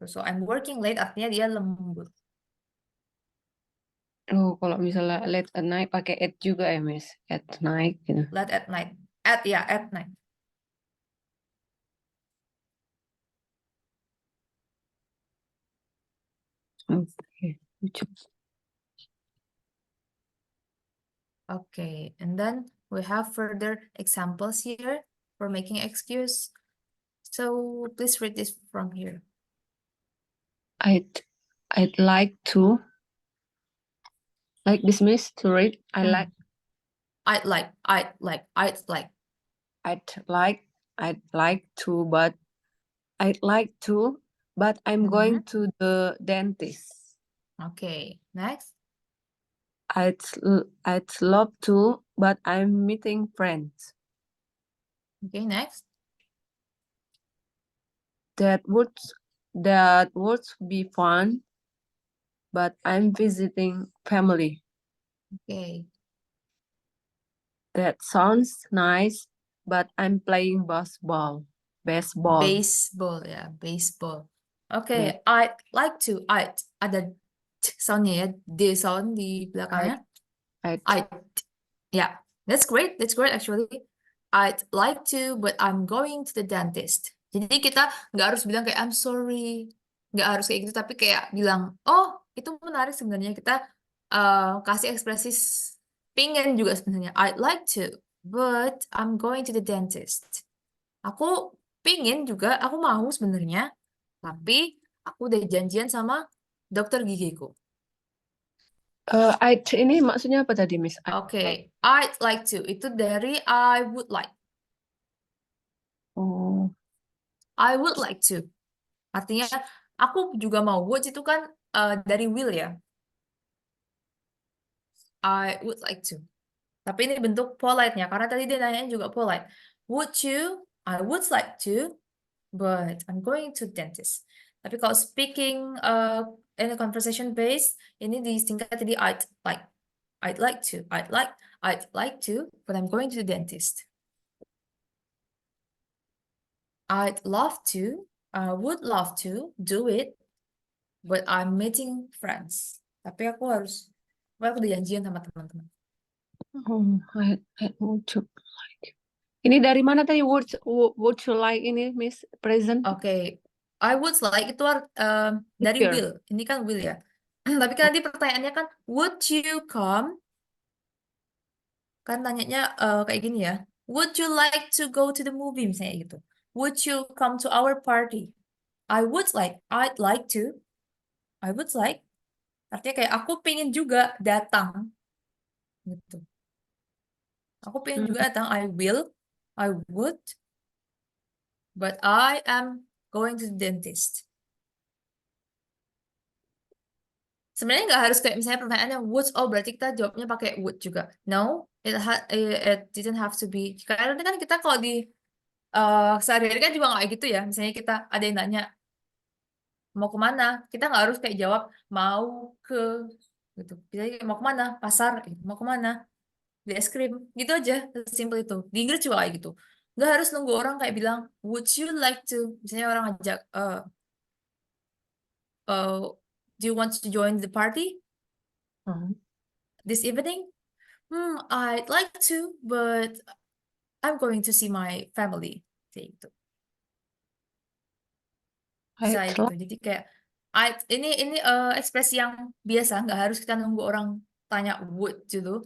So I'm working late artinya dia lembur. Oh, kalau misalnya late at night pakai at juga ya, Miss? At night gitu. Late at night. At night. Oke, lucu. Okay, and then we have further examples here for making excuse. So please read this from here. I'd like to like this, Miss, to read. I'd like I'd like to, but I'm going to the dentist. Okay, next. I'd love to, but I'm meeting friends. Okay, next. That would be fun, but I'm visiting family. Okay. That sounds nice, but I'm playing baseball. Baseball ya, baseball. Okay, I'd like to. Ada soundnya ya, D sound di belakangnya. Yeah, that's great. That's great actually. I'd like to, but I'm going to the dentist. Jadi kita nggak harus bilang kayak I'm sorry, nggak harus kayak gitu, tapi kayak bilang, oh itu menarik sebenarnya, kita kasih ekspresi pingin juga sebenarnya. I'd like to, but I'm going to the dentist. Aku pingin juga, aku mau sebenarnya, tapi aku udah janjian sama dokter gigiku. Ini maksudnya apa tadi, Miss? Oke, I'd like to itu dari I would like. Oh, I would like to. Artinya aku juga mau. Would itu kan dari will ya. I would like to. Tapi ini bentuk polite-nya karena tadi dia nanya juga polite. Would you? I would like to, but I'm going to dentist. Tapi kalau speaking in a conversation base, ini disingkat jadi I'd like. I'd like to. I'd like to, but I'm going to the dentist. I'd love to. I would love to do it, but I'm meeting friends. Tapi aku udah janjian sama teman-teman. I would you like. Ini dari mana tadi would you like ini, Miss? Present? Oke, I would like itu dari Here. will. Ini kan will ya. Tapi kan nanti pertanyaannya kan, would you come? Kan tanyanya kayak gini ya. Would you like to go to the movie misalnya gitu. Would you come to our party? I would like. I'd like to. I would like. Artinya kayak aku pengen juga datang gitu. Aku pengen juga datang. I will. I would. But I am going to the dentist. Sebenarnya nggak harus kayak misalnya pertanyaannya would, oh berarti kita jawabnya pakai would juga. No, it didn't have to be. Karena kan kita kalau di sehari-hari kan juga nggak gitu ya. Misalnya kita ada yang nanya mau kemana, kita nggak harus kayak jawab mau ke gitu. Kita mau kemana, pasar, gitu. Mau kemana, beli es krim, gitu aja. Simple itu. Di Inggris juga kayak gitu. Nggak harus nunggu orang kayak bilang would you like to. Misalnya orang ajak do you want to join the party? This evening, I'd like to, but I'm going to see my family. Kayak gitu. Bisa I'd gitu. Jadi kayak ini ekspresi yang biasa, nggak harus kita nunggu orang tanya would gitu.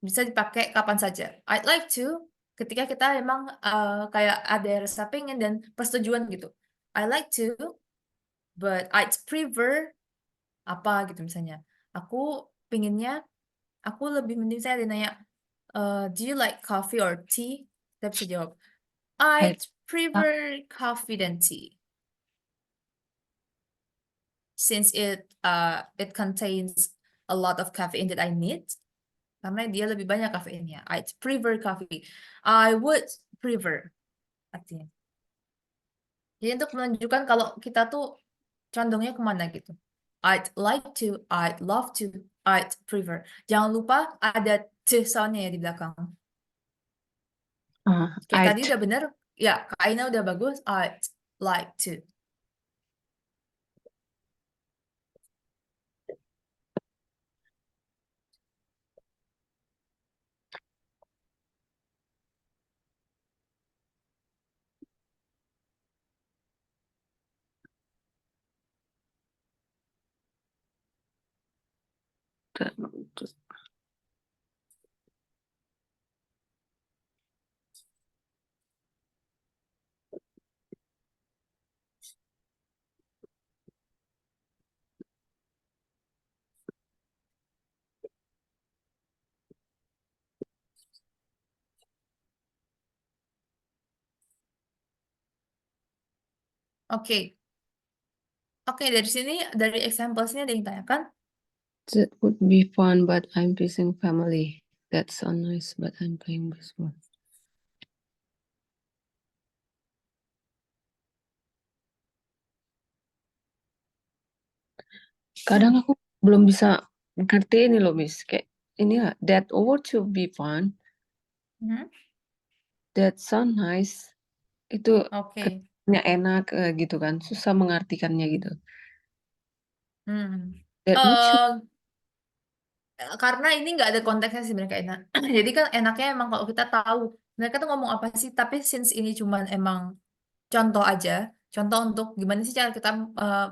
Bisa dipakai kapan saja. I'd like to ketika kita emang kayak ada rasa pengen dan persetujuan gitu. I like to, but I'd prefer apa gitu misalnya. Aku lebih mending saya nanya, do you like coffee or tea? Kita bisa jawab, I'd I'd prefer coffee than tea. Since it contains a lot of caffeine that I need, karena dia lebih banyak kafeinnya. I'd prefer coffee. I would prefer artinya. Jadi untuk menunjukkan kalau kita tuh condongnya kemana gitu. I'd like to, I'd love to, I'd prefer. Jangan lupa ada t soundnya ya di belakang. Kayak tadi I'd udah bener, ya Kak Aina udah bagus. I'd like to. Oke. Oke, dari sini, dari example sini ada yang tanyakan. That would be fun, but I'm visiting family. That's so nice, but I'm playing baseball. Kadang aku belum bisa ngerti ini loh, Miss. Kayak ini ya, that would to be fun. That sound nice. Itu Oke. enak gitu kan. Susah mengartikannya gitu. Hmm. That would you. Karena ini nggak ada konteksnya sih mereka enak. Jadi kan enaknya emang kalau kita tahu mereka tuh ngomong apa sih. Tapi since ini cuman emang contoh aja, contoh untuk gimana sih cara kita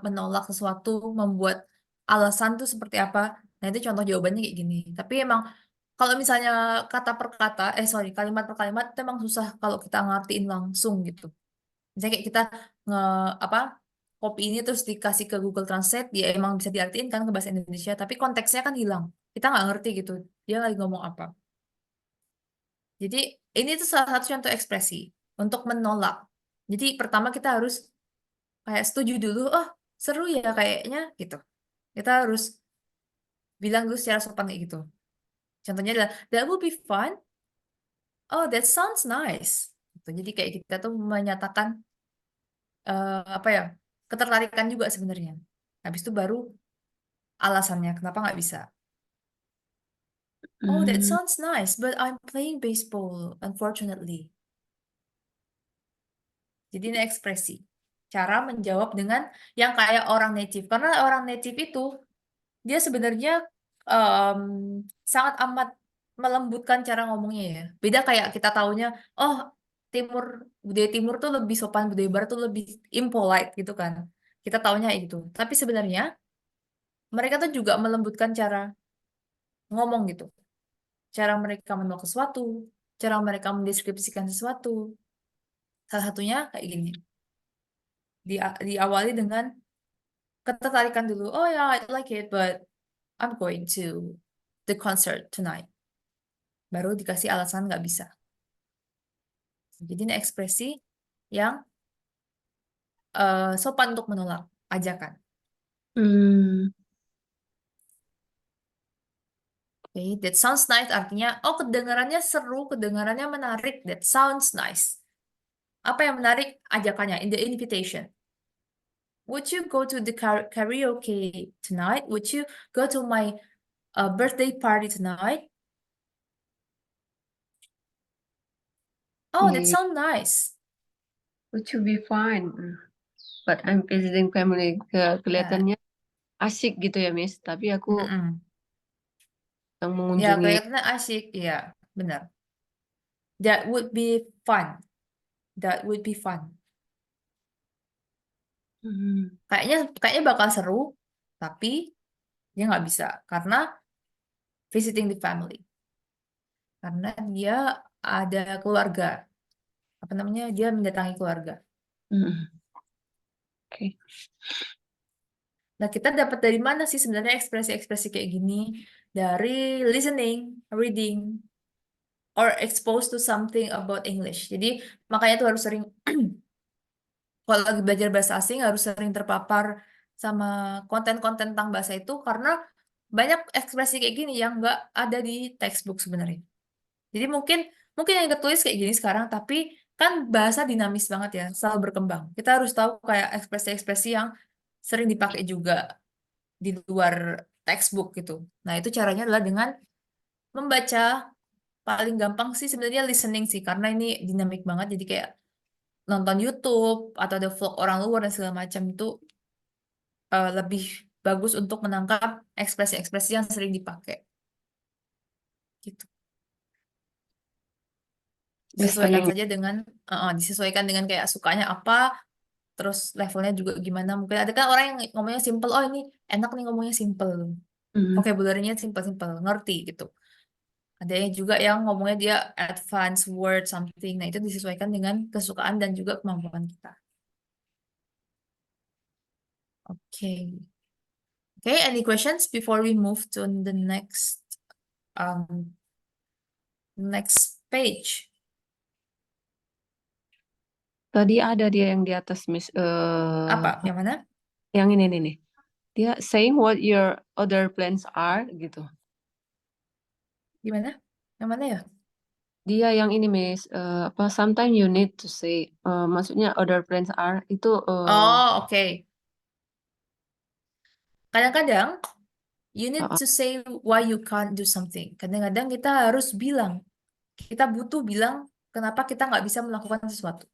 menolak sesuatu, membuat alasan tuh seperti apa. Nah itu contoh jawabannya kayak gini. Tapi emang kalau misalnya kata per kata, sorry, kalimat per kalimat itu emang susah kalau kita ngertiin langsung gitu. Misalnya kayak kita nge apa copy ini terus dikasih ke Google Translate, ya emang bisa diartiin kan ke bahasa Indonesia, tapi konteksnya kan hilang. Kita nggak ngerti gitu, dia lagi ngomong apa. Jadi ini tuh salah satu contoh ekspresi untuk menolak. Jadi pertama kita harus kayak setuju dulu, oh seru ya kayaknya gitu. Kita harus bilang dulu secara sopan kayak gitu. Contohnya adalah, that would be fun. Oh, that sounds nice. Gitu. Jadi kayak kita tuh menyatakan apa ya, ketertarikan juga sebenarnya. Habis itu baru alasannya kenapa nggak bisa. Oh, that sounds nice, but I'm playing baseball, unfortunately. Jadi ini ekspresi. Cara menjawab dengan yang kayak orang native. Karena orang native itu, dia sebenarnya em, sangat amat melembutkan cara ngomongnya ya. Beda kayak kita taunya, oh timur, budaya timur tuh lebih sopan, budaya barat tuh lebih impolite gitu kan. Kita taunya kayak gitu. Tapi sebenarnya mereka tuh juga melembutkan cara ngomong gitu. Cara mereka menolak sesuatu, cara mereka mendeskripsikan sesuatu. Salah satunya kayak gini. Diawali dengan ketertarikan dulu. Oh ya, I like it, but I'm going to the concert tonight. Baru dikasih alasan nggak bisa. Jadi ini ekspresi yang sopan untuk menolak ajakan. Okay, that sounds nice artinya, oh kedengarannya seru, kedengarannya menarik. That sounds nice. Apa yang menarik? Ajakannya, in the invitation. Would you go to the karaoke tonight? Would you go to my birthday party tonight? Oh, that sounds nice. Would you be fine? But I'm visiting family. Kelihatannya asik gitu ya, Miss. Tapi aku yang Ya, mengunjungi. kelihatannya asik. Iya, benar. That would be fun. That would be fun. Hmm. Kayaknya bakal seru, tapi dia nggak bisa karena visiting the family. Karena dia ada keluarga. Apa namanya? Dia mendatangi keluarga. Hmm. Oke. Nah, kita dapat dari mana sih sebenarnya ekspresi-ekspresi kayak gini? Dari listening, reading, or exposed to something about English. Jadi, makanya tuh harus sering, kalau lagi belajar bahasa asing, harus sering terpapar sama konten-konten tentang bahasa itu, karena banyak ekspresi kayak gini yang nggak ada di textbook sebenarnya. Jadi mungkin mungkin yang tertulis kayak gini sekarang, tapi kan bahasa dinamis banget ya, selalu berkembang. Kita harus tahu kayak ekspresi-ekspresi yang sering dipakai juga di luar textbook gitu. Nah, itu caranya adalah dengan membaca. Paling gampang sih sebenarnya listening sih, karena ini dinamik banget. Jadi kayak nonton YouTube atau ada vlog orang luar dan segala macam itu lebih bagus untuk menangkap ekspresi-ekspresi yang sering dipakai gitu. Disesuaikan Listening. saja dengan disesuaikan dengan kayak sukanya apa, terus levelnya juga gimana. Mungkin ada kan orang yang ngomongnya simple, oh ini enak nih ngomongnya simple, Hmm. vocabulary-nya simple-simple, ngerti gitu. Ada yang juga yang ngomongnya dia advanced word something. Nah, itu disesuaikan dengan kesukaan dan juga kemampuan kita. Oke. Okay, any questions before we move to the um next page? Tadi ada dia yang di atas, Miss. Apa? Yang mana? Yang ini nih. Dia saying what your other plans are gitu. Gimana? Yang mana ya? Dia yang ini, Miss. Apa? Sometimes you need to say. Maksudnya other plans are itu. Oh, oke. Kadang-kadang you need Uh, to say why you can't do something. Kadang-kadang kita harus bilang, kita butuh bilang kenapa kita nggak bisa melakukan sesuatu.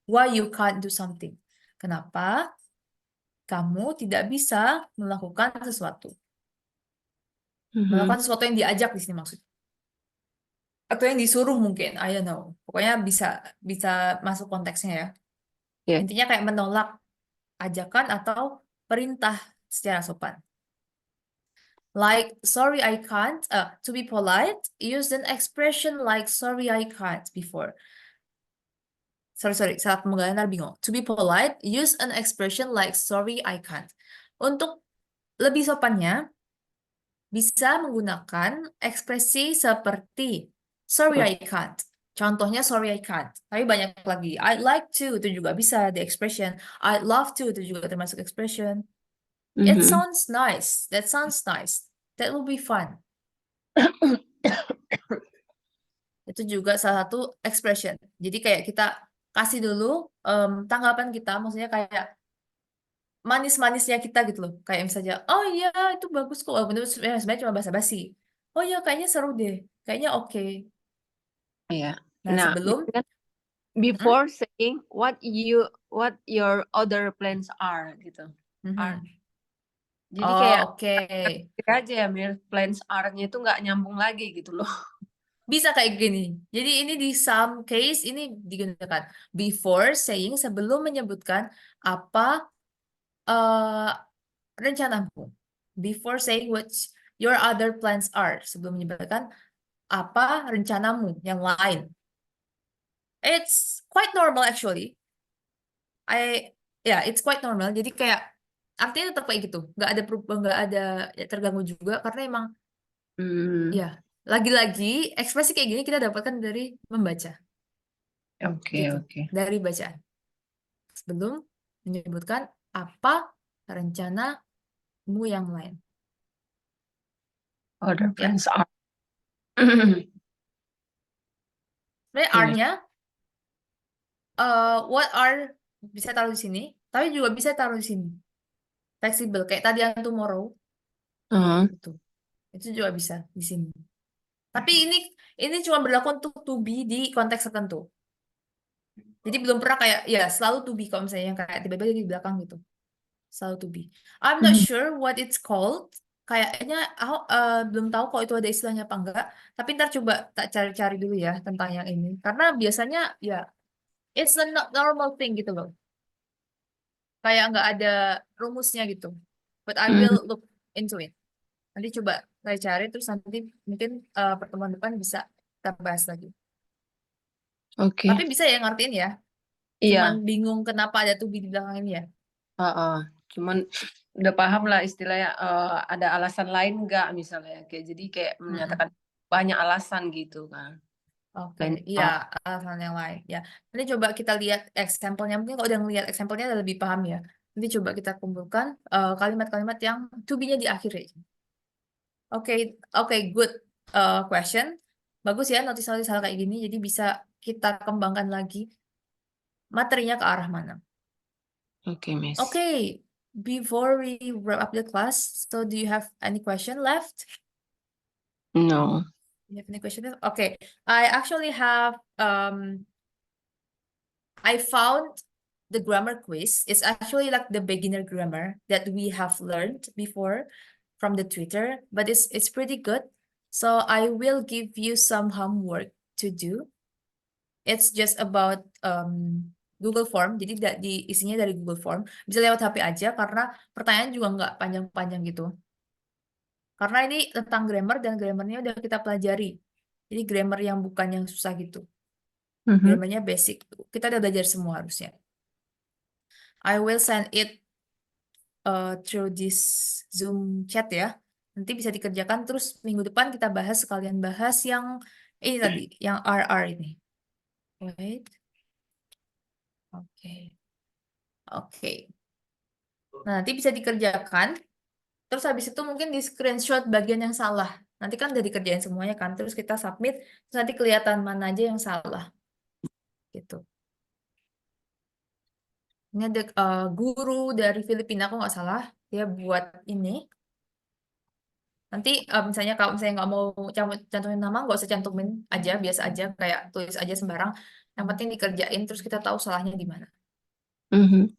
Why you can't do something. Kenapa kamu tidak bisa melakukan sesuatu. Melakukan mhm. sesuatu yang diajak di sini maksudnya. Atau yang disuruh mungkin, I don't know. Pokoknya bisa bisa masuk konteksnya ya. Ya. Intinya kayak menolak ajakan atau perintah secara sopan. Like, sorry I can't. To be polite, use an expression like sorry I can't before. Sorry, saat pemenggalan ntar bingung. To be polite, use an expression like sorry I can't. Untuk lebih sopannya, bisa menggunakan ekspresi seperti sorry I can't. Contohnya sorry I can't. Tapi banyak lagi. I'd like to itu juga bisa the expression. I'd love to itu juga termasuk expression. It Mhm. sounds nice. That sounds nice. That will be fun. Itu juga salah satu expression. Jadi kayak kita kasih dulu tanggapan kita, maksudnya kayak manis-manisnya kita gitu loh. Kayak misalnya, oh iya itu bagus kok. Walaupun itu sebenarnya cuma basa-basi. Oh iya kayaknya seru deh. Kayaknya oke. Ya. Nah Nah, sebelum, kan mm, before saying what your other plans are gitu. Are. mhm. Jadi kayak Oh oke. aja ya, Mir, plans are-nya itu nggak nyambung lagi gitu loh. Bisa kayak gini. Jadi ini di some case ini digunakan before saying, sebelum menyebutkan apa eh rencanamu. Before saying what your other plans are. Sebelum menyebutkan apa rencanamu yang lain. It's quite normal actually. It's quite normal. Jadi kayak artinya tetap kayak gitu. Nggak ada perubahan, nggak ada ya, terganggu juga karena emang Hmm, ya lagi-lagi ekspresi kayak gini kita dapatkan dari membaca oke, gitu, oke. dari bacaan. Sebelum menyebutkan apa rencanamu yang lain. Other Ya, plans are. sebenarnya Iya. are-nya what are bisa taruh di sini, tapi juga bisa taruh di sini. Fleksibel kayak tadi yang tomorrow Heeh. itu. Itu juga bisa di sini. Tapi ini cuma berlaku untuk to be di konteks tertentu. Jadi belum pernah kayak ya selalu to be kalau misalnya yang kayak tiba-tiba di belakang gitu. Selalu to be. I'm not Mhm. sure what it's called. kayaknya aku belum tahu kok itu ada istilahnya apa enggak. Tapi ntar coba tak cari-cari dulu ya tentang yang ini. Karena biasanya ya it's a not normal thing gitu loh. Kayak nggak ada rumusnya gitu. But I will Mhm. look into it. Nanti coba saya cari terus nanti mungkin pertemuan depan bisa kita bahas lagi. Oke. Tapi bisa ya ngertiin ya. Cuman Iya. bingung kenapa ada to be di belakang ini ya. Heeh. Cuman udah paham lah istilahnya ada alasan lain nggak misalnya kayak jadi kayak Mm-mm. menyatakan banyak alasan gitu kan. Oke, Lain iya, alasan yang lain. Ya, nanti coba kita lihat example-nya. Mungkin kalau udah ngelihat example-nya udah lebih paham ya. Nanti coba kita kumpulkan kalimat-kalimat yang to be-nya di akhir ya. Oke, oke, good question. Bagus ya notis-notis hal kayak gini. Jadi bisa kita kembangkan lagi materinya ke arah mana. Oke, Miss. Okay, before we wrap up the class, so do you have any question left? No. You have any question left? Okay, I actually have I found the grammar quiz. It's actually like the beginner grammar that we have learned before from the Twitter, but it's pretty good. So I will give you some homework to do. It's just about Google Form. Jadi isinya dari Google Form. Bisa lewat HP aja karena pertanyaan juga nggak panjang-panjang gitu. Karena ini tentang grammar dan grammarnya udah kita pelajari. Jadi grammar yang bukan yang susah gitu. Mhm. Grammarnya basic. Kita udah belajar semua harusnya. I will send it through this Zoom chat ya. Nanti bisa dikerjakan terus minggu depan kita bahas sekalian bahas yang ini tadi, yang RR ini. Wait. Oke. Oke. Nah, nanti bisa dikerjakan. Terus habis itu mungkin di screenshot bagian yang salah. Nanti kan udah dikerjain semuanya kan. Terus kita submit, terus nanti kelihatan mana aja yang salah. Gitu. Ini ada guru dari Filipina, aku nggak salah. Dia buat ini. Nanti misalnya kalau misalnya nggak mau cantumin nama, nggak usah cantumin aja, biasa aja, kayak tulis aja sembarang. Yang penting dikerjain, terus kita tahu salahnya di mana. Mhm.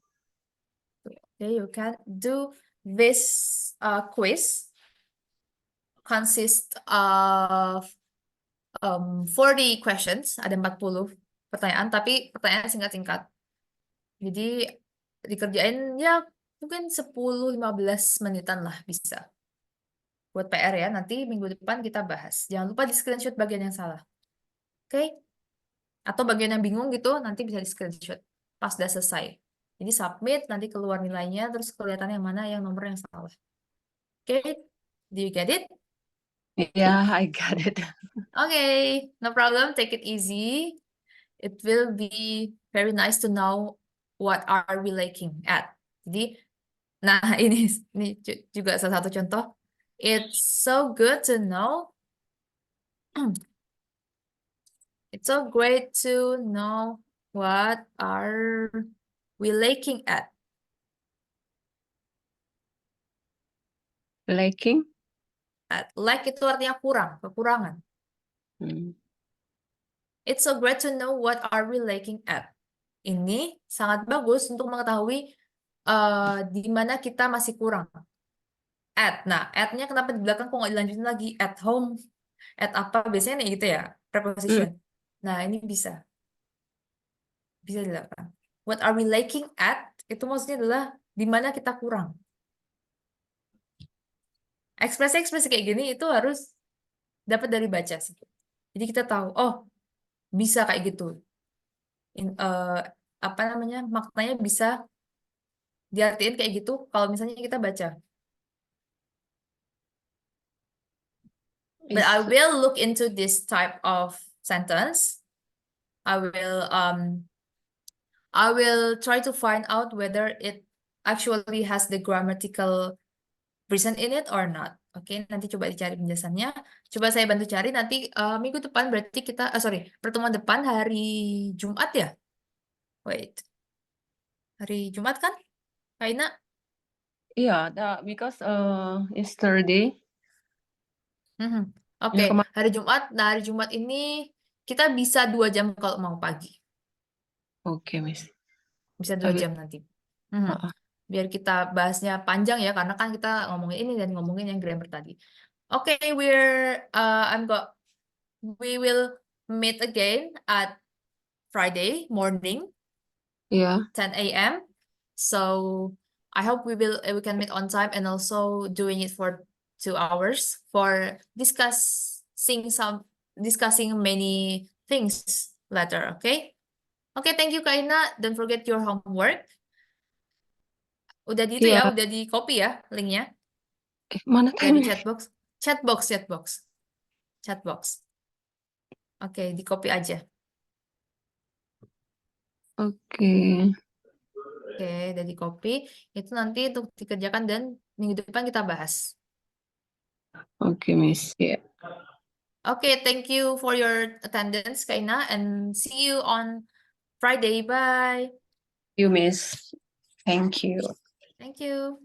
Okay, you can do this quiz consist of 40 questions, ada 40 pertanyaan, tapi pertanyaan singkat-singkat. Jadi dikerjain ya mungkin 10-15 menitan lah bisa. Buat PR ya, nanti minggu depan kita bahas. Jangan lupa di screenshot bagian yang salah. Oke? Atau bagian yang bingung gitu, nanti bisa di screenshot pas udah selesai. Jadi submit, nanti keluar nilainya, terus kelihatan yang mana yang nomor yang salah. Oke? Do you get it? Yeah, I got it. Okay, no problem. Take it easy. It will be very nice to know what are we lacking at. Jadi, nah ini juga salah satu contoh. It's so good to know. It's so great to know what are we lacking at. Lacking? Lack itu artinya kurang, kekurangan. Hmm. It's so great to know what are we lacking at. Ini sangat bagus untuk mengetahui di mana kita masih kurang. At. Nah, at-nya kenapa di belakang kok nggak dilanjutin lagi? At home, at apa? Biasanya nih gitu ya, Hmm. preposition. Nah, ini bisa. Bisa dilakukan. What are we lacking at? Itu maksudnya adalah di mana kita kurang. Ekspresi-ekspresi kayak gini itu harus dapat dari baca sih. Jadi kita tahu, oh bisa kayak gitu. Apa namanya, maknanya bisa diartiin kayak gitu kalau misalnya kita baca. But I Is will look into this type of sentence. I will try to find out whether it actually has the grammatical reason in it or not. Oke, nanti coba dicari penjelasannya. Coba saya bantu cari nanti minggu depan berarti kita, sorry, pertemuan depan hari Jumat ya? Wait, hari Jumat kan, Kaina? yeah, because yesterday. Oke, Ya kemarin. hari Jumat. Nah, hari Jumat ini kita bisa 2 jam kalau mau pagi. Oke, Miss. Bisa dua Habis. jam nanti. Mhm. Heeh. biar kita bahasnya panjang ya, karena kan kita ngomongin ini dan ngomongin yang grammar tadi. Oke, we will meet again at Friday morning, Yeah. 10 a.m. So I hope we can meet on time and also doing it for 2 hours for discussing many things later. Okay. Okay, thank you Kak Ina. Don't forget your homework. Udah di itu ya, Iya. udah di copy ya linknya Mana dari timenya? chatbox. Oke, di copy aja. Oke. Oke, udah di copy. Itu nanti untuk dikerjakan dan minggu depan kita bahas. Oke, Miss. Ya. Okay, thank you for your attendance, Kaina, and see you on Friday. Bye. You, Miss. Thank you. Thank you.